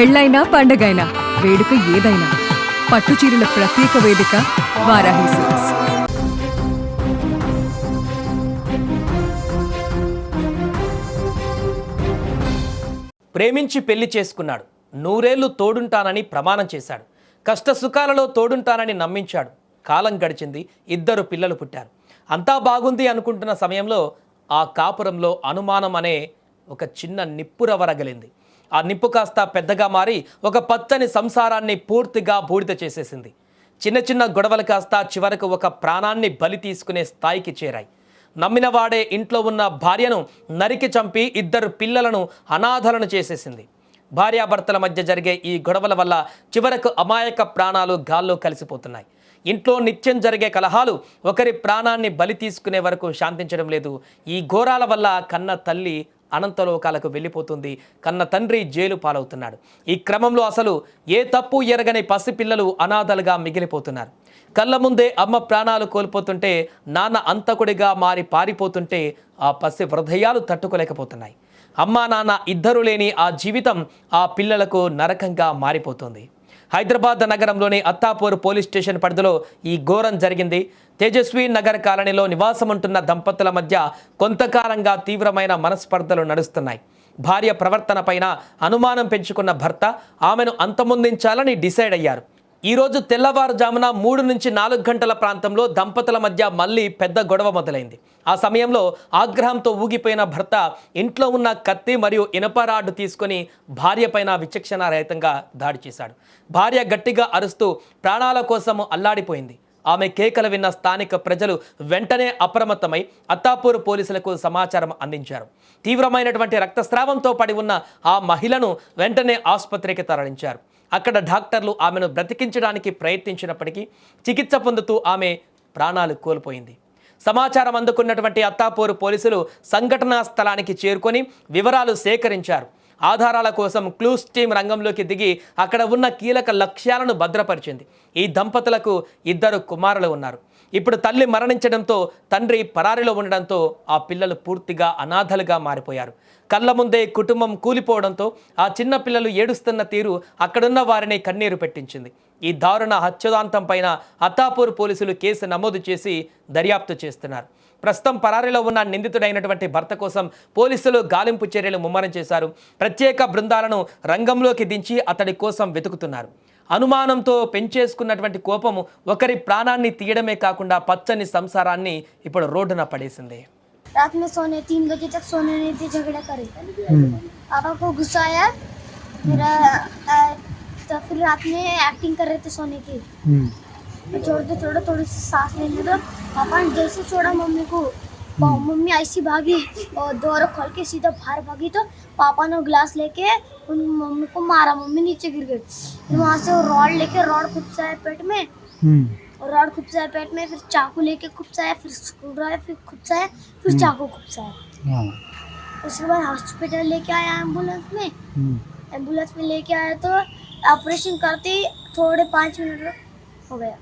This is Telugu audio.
పెళ్ళైనా పండగైనా వేడుక ఏదైనా పట్టుచీరల ప్రత్యేక వేదిక వారాహి సిల్క్స్. ప్రేమించి పెళ్లి చేసుకున్నాడు. 100 ఏళ్లు తోడుంటానని ప్రమాణం చేశాడు. కష్ట సుఖాలలో తోడుంటానని నమ్మించాడు. కాలం గడిచింది, 2 పిల్లలు పుట్టారు. అంతా బాగుంది అనుకుంటున్న సమయంలో ఆ కాపురంలో అనుమానం అనే ఒక చిన్న నిప్పురవరగలింది. ఆ నిప్పు కాస్త పెద్దగా మారి ఒక పచ్చని సంసారాన్ని పూర్తిగా బూడిద చేసేసింది. చిన్న చిన్న గొడవలు కాస్త చివరకు ఒక ప్రాణాన్ని బలి తీసుకునే స్థాయికి చేరాయి. నమ్మిన వాడే ఇంట్లో ఉన్న భార్యను నరికి చంపి 2 పిల్లలను అనాథలను చేసేసింది. భార్యాభర్తల మధ్య జరిగే ఈ గొడవల వల్ల చివరకు అమాయక ప్రాణాలు గాల్లో కలిసిపోతున్నాయి. ఇంట్లో నిత్యం జరిగే కలహాలు ఒకరి ప్రాణాన్ని బలి తీసుకునే వరకు శాంతించడం లేదు. ఈ ఘోరాల వల్ల కన్న తల్లి అనంతలోకాలకు వెళ్ళిపోతుంది. కన్న తండ్రి జైలు పాలవుతున్నాడు. ఈ క్రమంలో అసలు ఏ తప్పు ఎరగని పసిపిల్లలు అనాథలుగా మిగిలిపోతున్నారు. కళ్ళ ముందే అమ్మ ప్రాణాలు కోల్పోతుంటే, నాన్న అంతకుడిగా మారి పారిపోతుంటే ఆ పసి హృదయాలు తట్టుకోలేకపోతున్నాయి. అమ్మా నాన్న ఇద్దరు లేని ఆ జీవితం ఆ పిల్లలకు నరకంగా మారిపోతుంది. హైదరాబాద్ నగరంలోని అత్తాపూర్ పోలీస్ స్టేషన్ పరిధిలో ఈ ఘోరం జరిగింది. తేజస్వి నగర్ కాలనీలో నివాసముంటున్న దంపతుల మధ్య కొంతకాలంగా తీవ్రమైన మనస్పర్ధలు నడుస్తున్నాయి. భార్య ప్రవర్తన పైన అనుమానం పెంచుకున్న భర్త ఆమెను అంతమొందించాలని డిసైడ్ అయ్యారు. ఈరోజు తెల్లవారుజామున 3 నుంచి 4 గంటల ప్రాంతంలో దంపతుల మధ్య మళ్ళీ పెద్ద గొడవ మొదలైంది. ఆ సమయంలో ఆగ్రహంతో ఊగిపోయిన భర్త ఇంట్లో ఉన్న కత్తి మరియు ఇనప రాడ్డు తీసుకొని భార్య పైన విచక్షణారహితంగా దాడి చేశాడు. భార్య గట్టిగా అరుస్తూ ప్రాణాల కోసం అల్లాడిపోయింది. ఆమె కేకలు విన్న స్థానిక ప్రజలు వెంటనే అప్రమత్తమై అత్తాపూర్ పోలీసులకు సమాచారం అందించారు. తీవ్రమైనటువంటి రక్తస్రావంతో పడి ఉన్న ఆ మహిళను వెంటనే ఆసుపత్రికి తరలించారు. అక్కడ డాక్టర్లు ఆమెను బ్రతికించడానికి ప్రయత్నించినప్పటికీ చికిత్స పొందుతూ ఆమె ప్రాణాలు కోల్పోయింది. సమాచారం అందుకున్నటువంటి అత్తాపూర్ పోలీసులు సంఘటనా స్థలానికి చేరుకొని వివరాలు సేకరించారు. ఆధారాల కోసం క్లూస్ టీం రంగంలోకి దిగి అక్కడ ఉన్న కీలక లక్ష్యాలను భద్రపరిచింది. ఈ దంపతులకు 2 కుమారులు ఉన్నారు. ఇప్పుడు తల్లి మరణించడంతో తండ్రి పరారిలో ఉండడంతో ఆ పిల్లలు పూర్తిగా అనాథలుగా మారిపోయారు. కళ్ళ ముందే కుటుంబం కూలిపోవడంతో ఆ చిన్న పిల్లలు ఏడుస్తున్న తీరు అక్కడున్న వారిని కన్నీరు పెట్టించింది. ఈ దారుణ హత్యోదాంతం పైన అత్తాపూర్ పోలీసులు కేసు నమోదు చేసి దర్యాప్తు చేస్తున్నారు. ప్రస్తుతం పరారీలో ఉన్న నిందితుడైనటువంటి భర్త కోసం పోలీసులు గాలింపు చర్యలు ముమ్మరం చేశారు. ప్రత్యేక బృందాలను రంగంలోకి దించి అతడి కోసం వెతుకుతున్నారు. అనుమానంతో పెంచేసుకున్నటువంటి కోపము ఒకరి ప్రాణాన్ని తీయడమే కాకుండా పచ్చని సంసారాన్ని ఇప్పుడు రోడ్డున పడేసింది. रात में सोने 3 बजे तक सोने नहीं थे, झगड़ा करे। पापा को गुस्सा आया मेरा, तो फिर रात में एक्टिंग कर रहे थे सोने की। छोड़ो थोड़ी सी सांस लेने दो। पापा ने जैसे छोड़ा मम्मी को, मम्मी ऐसी भागी और door खोल के सीधा बाहर भागी तो पापा ने ग्लास लेके उन मम्मी को मारा। मम्मी नीचे गिर गई। वहाँ से वो रॉड लेके रॉड खुपसाया पेट में, और रॉड खुपसाया पेट में, फिर चाकू लेके खुपसाया, फिर स्क्रूड्राइवर फिर खुपसाया, फिर चाकू खुपसाया। उसके बाद हॉस्पिटल लेके आया एम्बुलेंस में। एम्बुलेंस में लेके आया तो ऑपरेशन करते ही थोड़े 5 मिनट हो गया।